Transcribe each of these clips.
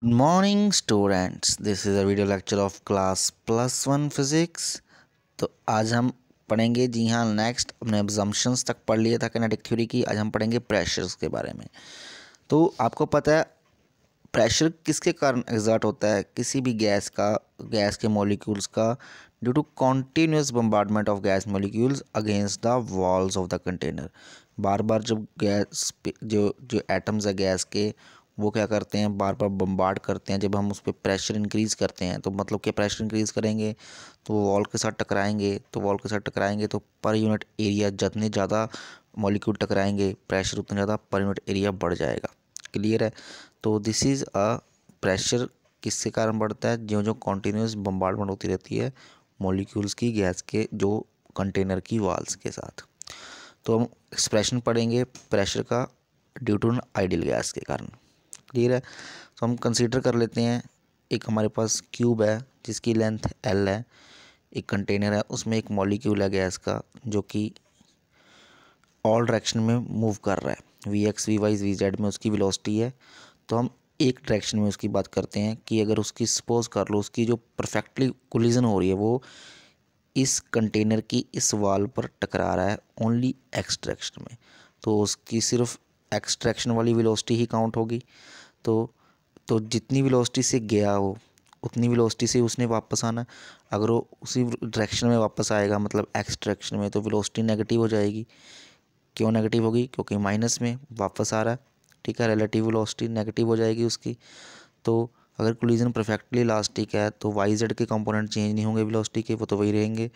Good morning students, this is a video lecture of class +1 physics। तो आज हम पढ़ेंगे, जी हाँ, नेक्स्ट अपने assumptions तक पढ़ लिया था किनेटिक थ्योरी की। आज हम पढ़ेंगे प्रेशर्स के बारे में। तो आपको पता है प्रेशर किसके कारण एग्जर्ट होता है किसी भी गैस के मॉलिक्यूल्स का, due to continuous bombardment of gas molecules against the walls of the container. बार बार जब गैस जो जो एटम्स है गैस के, वो क्या करते हैं, बार बार बम्बार्ड करते हैं। जब हम उस पर प्रेशर इंक्रीज़ करते हैं तो मतलब कि प्रेशर इंक्रीज़ करेंगे तो वो वॉल के साथ टकराएंगे तो पर यूनिट एरिया जितने ज़्यादा मॉलिक्यूल टकराएंगे प्रेशर उतना ज़्यादा पर यूनिट एरिया बढ़ जाएगा। क्लियर है? तो दिस इज़ अ प्रेशर किसके कारण बढ़ता है, जो जो कॉन्टीन्यूस बम्बार्डमेंट होती रहती है मॉलिक्यूल्स की गैस के जो कंटेनर की वॉल्स के साथ। तो हम एक्सप्रेशन पढ़ेंगे प्रेशर का ड्यू टू आइडियल गैस के कारण। क्लियर है? तो हम कंसीडर कर लेते हैं, एक हमारे पास क्यूब है जिसकी लेंथ L है, एक कंटेनर है, उसमें एक मॉलिक्यूल है गैस का जो कि ऑल डायरेक्शन में मूव कर रहा है, Vx Vy Vz में उसकी वेलोसिटी है। तो हम एक डायरेक्शन में उसकी बात करते हैं कि अगर उसकी सपोज कर लो उसकी जो परफेक्टली कोलिजन हो रही है वो इस कंटेनर की इस वॉल पर टकरा रहा है ओनली एक्स डायरेक्शन में, तो उसकी सिर्फ एक्स डायरेक्शन वाली वेलोसिटी ही काउंट होगी। तो तो जितनी वेलोसिटी से गया हो उतनी वेलोसिटी से उसने वापस आना। अगर वो उसी डायरेक्शन में वापस आएगा मतलब एक्स डायरेक्शन में, तो वेलोसिटी नेगेटिव हो जाएगी। क्यों नेगेटिव होगी? क्योंकि माइनस में वापस आ रहा है। ठीक है, रिलेटिव वेलोसिटी नेगेटिव हो जाएगी उसकी। तो अगर कोलिजन परफेक्टली इलास्टिक है तो वाई जेड के कंपोनेंट चेंज नहीं होंगे वेलोसिटी के, वो तो वही रहेंगे।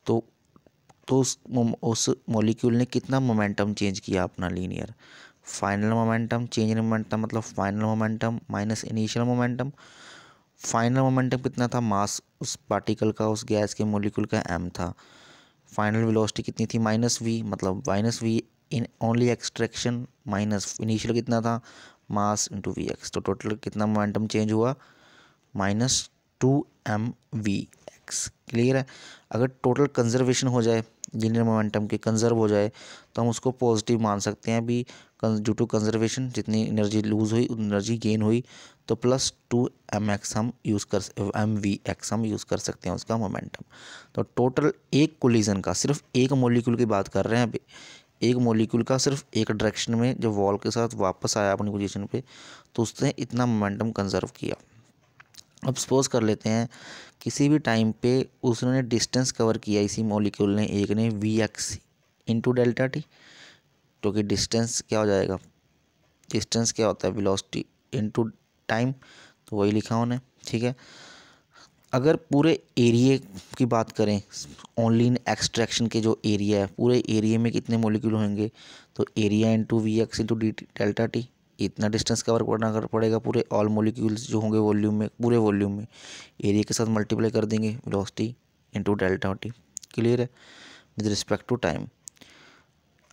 तो उस मॉलिक्यूल ने कितना मोमेंटम चेंज किया अपना, linear. Final momentum, change in momentum मतलब final momentum minus initial momentum. Final momentum कितना था, मास उस पार्टिकल का, उस गैस के मॉलिक्यूल का m था। फाइनल वेलोसिटी कितनी थी, -v, मतलब -v in only extraction, minus initial कितना था, मास इंटू vx। तो टोटल कितना मोमेंटम चेंज हुआ, -2mvx। क्लियर है? अगर टोटल कंजर्वेशन हो जाए, लीनियर मोमेंटम की कंजर्व हो जाए, तो हम उसको पॉजिटिव मान सकते हैं अभी। ड्यू टू कंजर्वेशन जितनी एनर्जी लूज हुई उतनी एनर्जी गेन हुई, तो +2mx हम यूज़ कर mvx हम यूज़ कर सकते हैं उसका मोमेंटम। तो टोटल एक कोलिजन का, सिर्फ एक मॉलिक्यूल की बात कर रहे हैं अभी, एक मॉलिक्यूल का सिर्फ एक डायरेक्शन में जब वॉल के साथ वापस आया अपनी पोजीशन पे, तो उसने इतना मोमेंटम कंजर्व किया। अब सपोज कर लेते हैं किसी भी टाइम पे उसने डिस्टेंस कवर किया, इसी मॉलिक्यूल ने, एक ने Vx इंटू डेल्टा टी। क्योंकि डिस्टेंस क्या हो जाएगा, डिस्टेंस क्या होता है, वेलोसिटी इंटू टाइम, तो वही लिखा उन्हें। ठीक है, अगर पूरे एरिया की बात करें, ओनली इन एक्सट्रैक्शन के जो एरिया है, पूरे एरिया में कितने मॉलिक्यूल होंगे, तो area into Vx into D delta T, इतना डिस्टेंस कवर करना पड़ेगा पूरे ऑल मॉलिक्यूल्स जो होंगे वॉल्यूम में, पूरे वॉल्यूम में एरिया के साथ मल्टीप्लाई कर देंगे velocity into delta T. Clear है? With respect to time.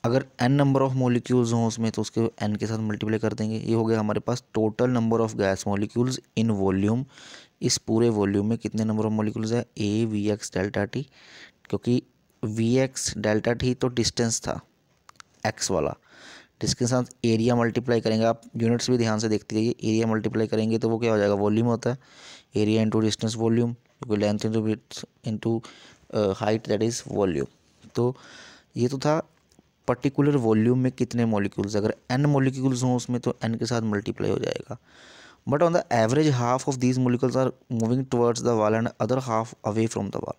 अगर n नंबर ऑफ मॉलिक्यूल्स हों उसमें तो उसके n के साथ मल्टीप्लाई कर देंगे। ये हो गया हमारे पास total number of gas molecules in volume. इस पूरे वॉल्यूम में कितने नंबर ऑफ मॉलिक्यूल्स है, a Vx डेल्टा टी। क्योंकि Vx डेल्टा टी तो डिस्टेंस था x वाला, जिसके साथ एरिया मल्टीप्लाई करेंगे, आप यूनिट्स भी ध्यान से देखते रहिए, एरिया मल्टीप्लाई करेंगे तो वो क्या हो जाएगा, वॉल्यूम होता है, एरिया इंटू डिस्टेंस वॉल्यूम, क्योंकि length into width into height that is volume. तो ये तो था पर्टिकुलर वॉल्यूम में कितने मॉलिक्यूल्स, अगर n मॉलिक्यूल्स हों उसमें तो n के साथ मल्टीप्लाई हो जाएगा। But on the average half of these molecules are moving towards the wall and other half away from the wall.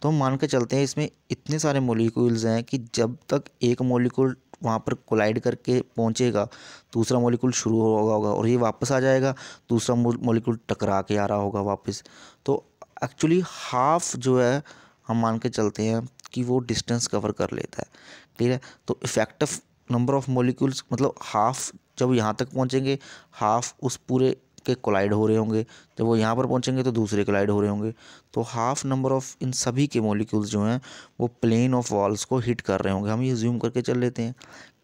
तो हम मान के चलते हैं इसमें इतने सारे मॉलिक्यूल्स हैं कि जब तक एक मॉलिक्यूल वहाँ पर कोलाइड करके पहुँचेगा दूसरा मॉलिक्यूल शुरू होगा और ये वापस आ जाएगा, दूसरा मॉलिक्यूल टकरा के आ रहा होगा वापस। तो एक्चुअली हाफ जो है हम मान के चलते हैं कि वो डिस्टेंस कवर कर लेता है। ठीक है, तो इफेक्टिव नंबर ऑफ मॉलिक्यूल्स मतलब हाफ जब यहाँ तक पहुँचेंगे, हाफ उस पूरे के कोलाइड हो रहे होंगे, जब वो यहाँ पर पहुँचेंगे तो दूसरे कोलाइड हो रहे होंगे। तो हाफ नंबर ऑफ इन सभी के मॉलिक्यूल्स जो हैं वो प्लेन ऑफ वॉल्स को हिट कर रहे होंगे, हम ये ज्यूम करके चल लेते हैं।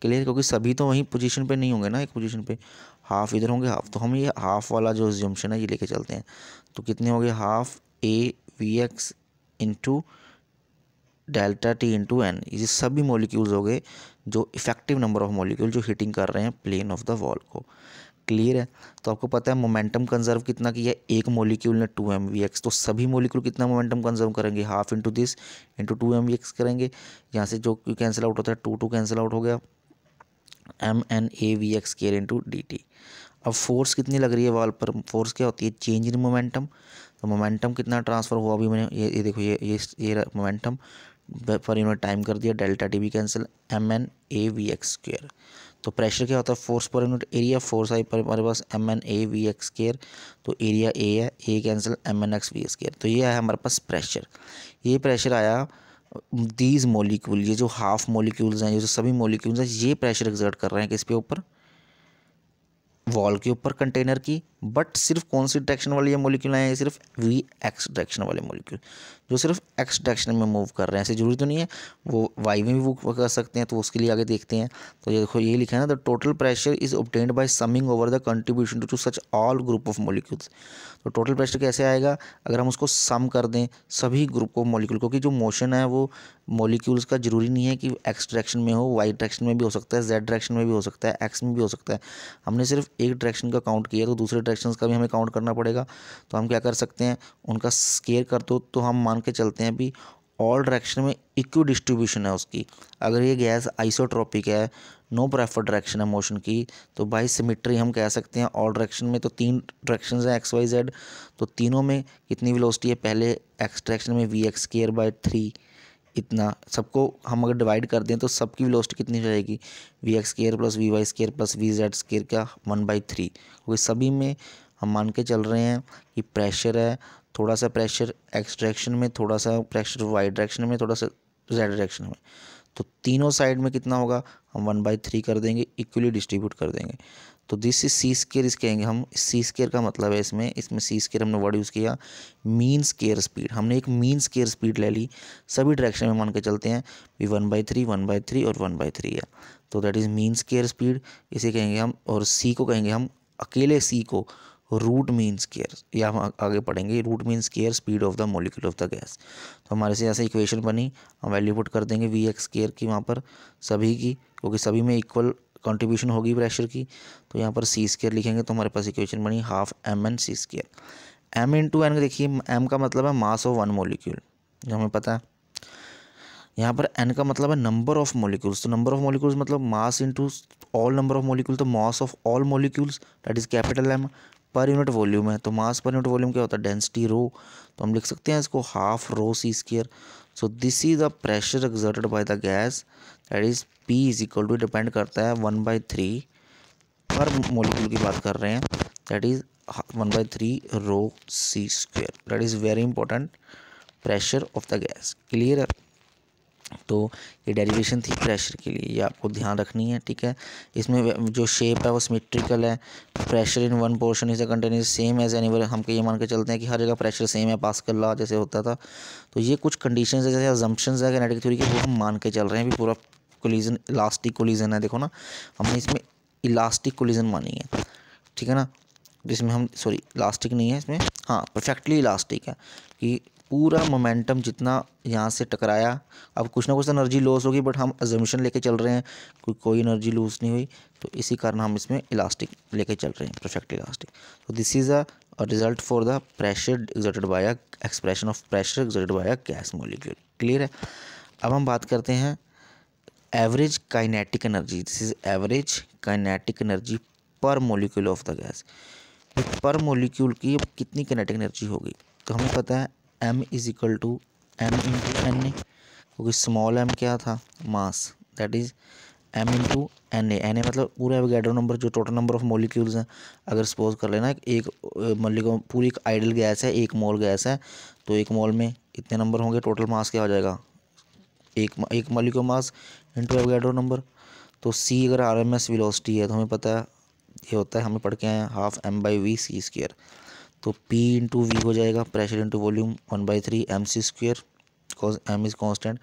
क्लियर? क्योंकि सभी तो वहीं पोजीशन पे नहीं होंगे ना, एक पोजीशन पे हाफ इधर होंगे हाफ, तो हम ये हाफ वाला जो ज्यूमशन है ये लेके चलते हैं। तो कितने हो गए, half a Vx into delta T into N, ये सभी मॉलिक्यूल्स हो गए जो इफेक्टिव नंबर ऑफ मॉलिक्यूल जो हिटिंग कर रहे हैं प्लेन ऑफ द वॉल को। क्लियर है। तो आपको पता है मोमेंटम कंजर्व कितना किया है, एक मॉलिक्यूल ने 2 mvx, तो सभी मॉलिक्यूल कितना मोमेंटम कंजर्व करेंगे, half into this into 2 mvx करेंगे। यहाँ से जो कैंसिल आउट होता है 2 कैंसिल आउट हो गया, mnavx स्क्वायर इंटू dt। अब फोर्स कितनी लग रही है वॉल पर, फोर्स क्या होती है, चेंज इन मोमेंटम। तो मोमेंटम कितना ट्रांसफ़र हुआ अभी मैंने ये देखो ये मोमेंटम पर यूनिट टाइम कर दिया, डेल्टा टी भी कैंसिल, mnavx स्क्वायर। तो प्रेशर क्या होता है, force per unit area, force आई पर हमारे पास mnavx स्क्वायर, तो एरिया ए है, ए कैंसिल mnxv स्क्वायर। तो ये है हमारे पास प्रेशर। ये प्रेशर आया दीज मॉलिक्यूल, ये जो हाफ मॉलिक्यूल्स हैं, ये जो सभी मॉलिक्यूल्स हैं, ये प्रेशर एक्सर्ट कर रहे हैं किसके ऊपर, वॉल के ऊपर कंटेनर की। बट सिर्फ कौन सी डायरेक्शन वाली ये मॉलिक्यूल आए हैं, सिर्फ वी एक्स डायरेक्शन वाले मॉलिक्यूल, जो सिर्फ एक्स डायरेक्शन में मूव कर रहे हैं। ऐसे जरूरी तो नहीं है वो वाई में भी मूव कर सकते हैं, तो उसके लिए आगे देखते हैं। तो ये देखो ये लिखा है ना, the total pressure is obtained by summing over the contribution to such all group of molecules. तो टोटल प्रेशर कैसे आएगा, अगर हम उसको सम कर दें सभी ग्रुप ऑफ मॉलिक्यूल, क्योंकि जो मोशन है वो मॉलिक्यूल्स का जरूरी नहीं है कि एक्स डायरेक्शन में हो, वाई डायरेक्शन में भी हो सकता है, जेड डायरेक्शन में भी हो सकता है, एक्स में भी हो सकता है। हमने सिर्फ एक डायरेक्शन का काउंट किया, तो दूसरे डायरेक्शंस का भी हमें काउंट करना पड़ेगा। तो हम क्या कर सकते हैं, उनका स्केयर कर दो, तो हम मान के चलते हैं भी ऑल डायरेक्शन में इक्वी डिस्ट्रीब्यूशन है उसकी। अगर ये गैस आइसोट्रोपिक है, नो प्रेफर्ड डायरेक्शन है मोशन की, तो बाई सिमेट्री हम कह सकते हैं ऑल डायरेक्शन में तो 3 डायरेक्शंस हैं एक्स वाई जेड, तो तीनों में कितनी वेलोसिटी है, पहले एक्स डायरेक्शन में वी एक्स स्क्वायर बाय 3, इतना सबको हम अगर डिवाइड कर दें तो सबकी वेलोसिटी कितनी हो जाएगी, V X square plus V Y square plus V Z square क्या 1/3। क्योंकि सभी में हम मान के चल रहे हैं कि प्रेशर है, थोड़ा सा प्रेशर एक्स डायरेक्शन में, थोड़ा सा प्रेशर वाई डायरेक्शन में, थोड़ा सा जेड डायरेक्शन में, तो तीनों साइड में कितना होगा, हम 1/3 कर देंगे, इक्वली डिस्ट्रीब्यूट कर देंगे। तो दिस इज सी स्केयर, इस कहेंगे हम, सी स्केयर का मतलब है इसमें सी स्केयर हमने वर्ड यूज़ किया, मीन स्केयर स्पीड। हमने एक मीन स्केयर स्पीड ले ली, सभी डायरेक्शन में मान के चलते हैं भी 1/3 1/3 और 1/3 है, तो that is mean square speed, इसे कहेंगे हम। और सी को कहेंगे हम, अकेले सी को रूट मीन स्केयर, या हम आगे पढ़ेंगे root mean square speed of the molecule of the gas. तो हमारे से ऐसे इक्वेशन बनी, हम वैल्यू पुट कर देंगे वी एक्स स्केयर की वहाँ पर सभी की, क्योंकि सभी में इक्वल कंट्रीब्यूशन होगी प्रेशर की। तो यहाँ पर सी स्केयर लिखेंगे, तो हमारे पास इक्वेशन बनी half M N C square. M into N, देखिए एम का मतलब है मास ऑफ वन मॉलिक्यूल, जो हमें पता है। यहाँ पर एन का मतलब है नंबर ऑफ मॉलिक्यूल्स, तो नंबर ऑफ मॉलिक्यूल्स मतलब mass into all number of molecule, तो mass of all molecules that is capital M, पर यूनिट वॉल्यूम है, तो मास पर यूनिट वॉल्यूम क्या होता है, डेंसिटी रो, तो हम लिख सकते हैं इसको half rho C square. So this is the pressure exerted by the gas, that is P is equal to, depend करता है 1/3 पर मॉलिक्यूल की बात कर रहे हैं, that is 1/3 rho C square, that is very important pressure of the gas. Clear है। तो ये डेरिवेशन थी प्रेशर के लिए, ये आपको ध्यान रखनी है, ठीक है। इसमें जो शेप है वो सिमेट्रिकल है, pressure in one portion is a container same as anywhere, हम ये मान के चलते हैं कि हर जगह प्रेशर सेम है, पास्कल लॉ जैसे होता था। तो ये कुछ कंडीशंस है, जैसे अजम्पशंस है किनेटिक थ्योरी के, वो हम मान के चल रहे हैं भी पूरा कोलिजन इलास्टिक कोलिजन है, देखो ना हमने इसमें इलास्टिक कोलिजन मानी है, ठीक है ना, जिसमें हम सॉरी इलास्टिक नहीं है इसमें, हाँ परफेक्टली इलास्टिक है, कि पूरा मोमेंटम जितना यहाँ से टकराया, अब कुछ ना कुछ एनर्जी लॉस होगी, बट हम अजम्पशन लेके चल रहे हैं कोई एनर्जी लूज नहीं हुई, तो इसी कारण हम इसमें इलास्टिक लेके चल रहे हैं, परफेक्ट इलास्टिक। तो this is a result for the pressure exerted bye a expression of pressure exerted bye a gas molecule. Clear है। अब हम बात करते हैं average kinetic energy, this is average kinetic energy पर मॉलिक्यूल ऑफ द गैस। पर molecule की अब कितनी काइनेटिक एनर्जी होगी, तो हमें पता है m is equal to M into N A, क्योंकि स्मॉल m क्या था, mass, that is m into N A मतलब पूरा एवोगैड्रो नंबर, जो टोटल नंबर ऑफ मॉलिक्यूल्स हैं। अगर सपोज कर लेना एक मॉलिक्यूल पूरी एक आइडल गैस है, 1 मोल गैस है, तो 1 मोल में इतने नंबर होंगे, टोटल मास क्या हो जाएगा, एक molecule mass into Avogadro number. तो c अगर RMS वेलोसिटी है, तो हमें पता है ये होता है, हमें पढ़ के आए हैं हाफ m/v सी स्क्वायर, तो P इंटू वी हो जाएगा, pressure into volume 1/3 mc square, because m is constant.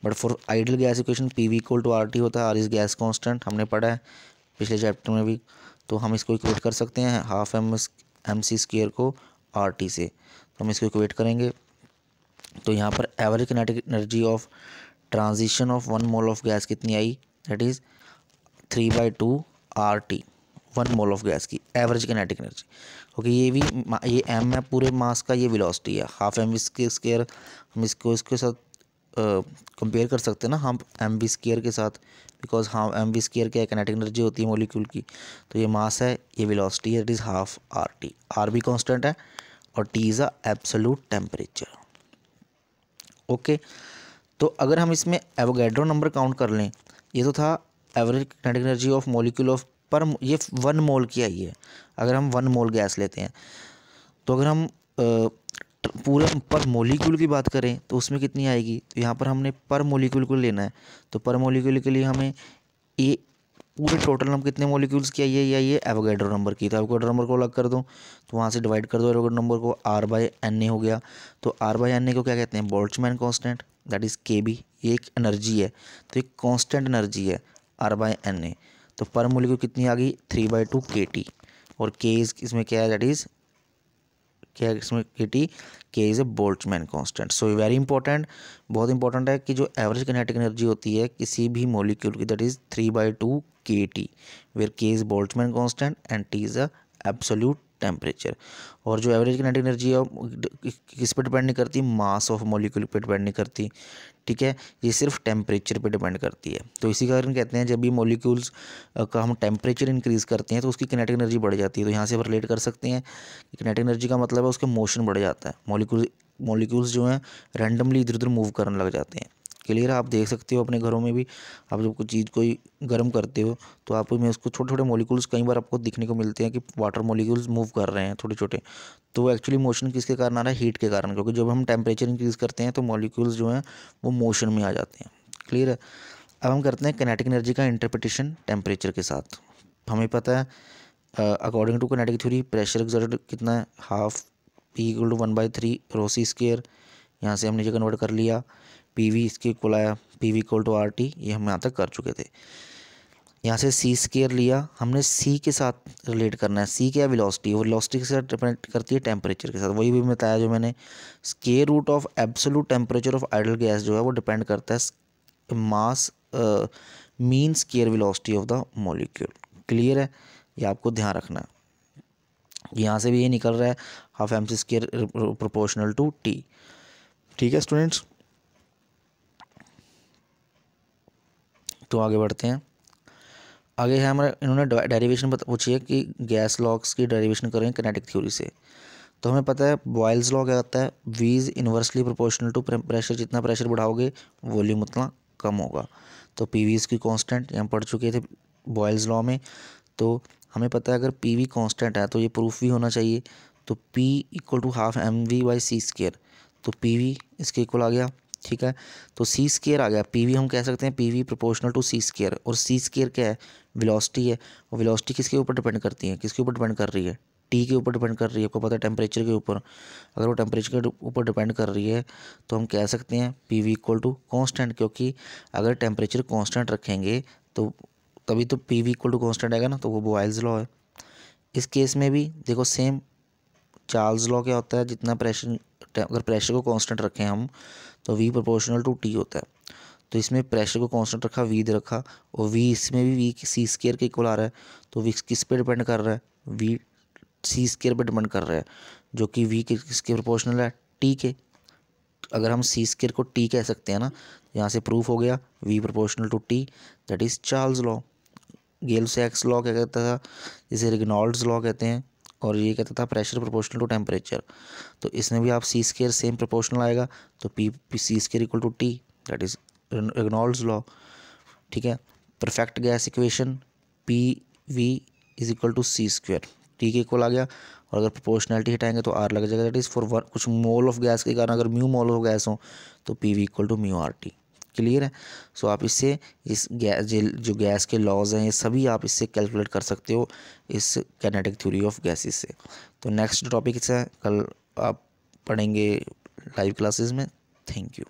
But for ideal gas equation PV equal to RT होता है, R इज़ गैस कांस्टेंट, हमने पढ़ा है पिछले चैप्टर में भी, तो हम इसको इक्वेट कर सकते हैं हाफ mc स्क्वायर को RT से, तो हम इसको इक्वेट करेंगे। तो यहाँ पर average kinetic energy of transition of 1 mole of gas कितनी आई, that is 3/2 RT, 1 mole of gas की एवरेज काइनेटिक एनर्जी। ओके, ये m है पूरे मास का, ये वेलोसिटी है हाफ एम वी स्क्वायर। हम इसके साथ कंपेयर कर सकते हैं ना हम एम वी स्क्वायर के साथ, बिकॉज हाँ एम वी स्क्वायर क्या काइनेटिक एनर्जी होती है मॉलिक्यूल की। तो ये मास है, ये वेलोसिटी है, it is half R T. R भी कांस्टेंट है और T is a absolute temperature. Okay, तो अगर हम इसमें एवोगैड्रो नंबर काउंट कर लें, ये तो था average kinetic energy of molecule of पर, ये 1 मोल की आई है। अगर हम 1 मोल गैस लेते हैं तो अगर हम पूरे पर मॉलिक्यूल की बात करें तो उसमें कितनी आएगी, तो यहाँ पर हमने पर मॉलिक्यूल को लेना है। तो पर मॉलिक्यूल के लिए हमें ये पूरे टोटल हम कितने मॉलिक्यूल्स की आई है, या ये एवोगैड्रो नंबर की। तो एवोगैड्रो नंबर को अलग कर दो, तो वहाँ से डिवाइड कर दो एवोगैड्रो नंबर को, आर बाय एन ए हो गया। तो आर बाय एन ए को क्या कहते हैं, बोल्ट्जमैन कांस्टेंट, दैट इज़ के बी। ये एक एनर्जी है, तो एक कांस्टेंट एनर्जी है आर बाय एन ए। तो पर मॉलिक्यूल कितनी आ गई, 3/2 के टी। और के इज इसमें क्या है, दैट इज़ क्या है इसमें, के is a Boltzmann constant. So very important, बहुत इंपॉर्टेंट है कि जो एवरेज काइनेटिक एनर्जी होती है किसी भी मॉलिक्यूल की, दैट इज़ 3/2 के टी, वेयर के is Boltzmann constant and T is a absolute temperature. और जो एवरेज काइनेटिक एनर्जी है किस पे डिपेंड नहीं करती, मास ऑफ मॉलिक्यूल पे डिपेंड नहीं करती, ठीक है, ये सिर्फ टेम्परेचर पे डिपेंड करती है। तो इसी कारण कहते हैं जब भी मॉलिक्यूल्स का हम टेम्परेचर इंक्रीज़ करते हैं तो उसकी काइनेटिक एनर्जी बढ़ जाती है। तो यहाँ से हम रिलेट कर सकते हैं कि काइनेटिक एनर्जी का मतलब है उसका मोशन बढ़ जाता है, मॉलिक्यूल्स जो हैं रैंडमली इधर उधर मूव करने लग जाते हैं। क्लियर है, आप देख सकते हो अपने घरों में भी, आप जब कोई चीज़ कोई गर्म करते हो तो आप में उसको छोटे छोटे मॉलिक्यूल्स कई बार आपको दिखने को मिलते हैं कि वाटर मॉलिक्यूल्स मूव कर रहे हैं छोटे छोटे। तो एक्चुअली मोशन किसके कारण आ रहा है, हीट के कारण, क्योंकि जब हम टेम्परेचर इंक्रीज़ करते हैं तो मॉलिक्यूल्स जो हैं वो मोशन में आ जाते हैं। क्लियर है, अब हम करते हैं काइनेटिक एनर्जी का इंटरप्रिटेशन टेम्परेचर के साथ। हमें पता है according to kinetic theory pressure exerted कितना है, half P equal to 1/3 rho C square. यहाँ से हमने जो कन्वर्ट कर लिया, पी वी इसके इक्वल आया, P V equal to R T, ये हम यहाँ तक कर चुके थे। यहाँ से सी स्क्वायर लिया हमने, सी के साथ रिलेट करना है। सी क्या है, वेलोसिटी, वो वेलोसिटी के साथ डिपेंड करती है टेम्परेचर के साथ। वही भी बताया जो मैंने, square root of absolute temperature of ideal gas जो है वो डिपेंड करता है mass mean square velocity of the molecule. Clear है, ये आपको ध्यान रखना है। यहाँ से भी ये निकल रहा है half M C square proportional to T. ठीक है स्टूडेंट्स, तो आगे बढ़ते हैं। आगे है हमारा, इन्होंने डेरिवेशन पूछी है कि गैस लॉस की डेरिवेशन करें काइनेटिक थ्योरी से। तो हमें पता है बॉयल्स लॉ क्या होता है, V is inversely proportional to pressure, जितना प्रेशर बढ़ाओगे वॉल्यूम उतना कम होगा। तो पी वी इसकी कांस्टेंट यहाँ पढ़ चुके थे बॉयल्स लॉ में। तो हमें पता है अगर पी वी कांस्टेंट है तो ये प्रूफ भी होना चाहिए। तो P equal to half M V by C square, तो पी वी इसके इक्वल आ गया, ठीक है। तो सी स्क्वायर आ गया, पी वी हम कह सकते हैं P V proportional to C square. और सी स्क्वायर क्या है, वेलोसिटी है। और वेलोसिटी किसके ऊपर डिपेंड करती है, किसके ऊपर डिपेंड कर रही है, टी के ऊपर डिपेंड कर रही है। आपको पता है टेम्परेचर के ऊपर, अगर वो टेम्परेचर के ऊपर डिपेंड कर रही है तो हम कह सकते हैं P V equal to constant, क्योंकि अगर टेम्परेचर कॉन्स्टेंट रखेंगे तो तभी तो P V equal to constant आएगा ना, तो वो बॉयल्स लॉ है। इस केस में भी देखो सेम चार्ल्स लॉ क्या होता है, जितना प्रेशर, अगर प्रेशर को कांस्टेंट रखें हम तो वी प्रोपोर्शनल टू टी होता है। तो इसमें प्रेशर को कांस्टेंट रखा, वी दे रखा, और वी इसमें भी वी सी स्क्वायर के इक्वल आ रहा है। तो वी किस पे डिपेंड कर रहा है, वी सी स्क्वायर पे डिपेंड कर रहा है, जो कि वी किसके प्रोपोर्शनल है, टी के। अगर हम सी स्क्वायर को टी कह सकते हैं ना, यहाँ से प्रूफ हो गया V proportional to T, that is Charles law. Gay-Lussac's law क्या कहता था, जिसे रेनॉल्ड्स लॉ कहते हैं, और ये कहता था प्रेशर प्रोपोर्शनल टू टेम्परेचर। तो इसमें भी आप सी स्क्वायर सेम प्रोपोर्शनल आएगा, तो P C square equal to T, that is Reynolds law. ठीक है, perfect gas equation P V is equal to C square, T के इक्वल आ गया। और अगर प्रोपोर्शनैलिटी हटाएंगे तो आर लग जाएगा, दैट इज़ फॉर वन, कुछ मोल ऑफ गैस के कारण अगर म्यू मोल ऑफ गैस हो तो P V equal to mu R T. Clear है, सो आप इससे इस गैस जो गैस के लॉज हैं ये सभी आप इससे कैलकुलेट कर सकते हो इस काइनेटिक थ्योरी ऑफ गैसेस से। तो नेक्स्ट टॉपिक है कल आप पढ़ेंगे लाइव क्लासेस में। Thank you.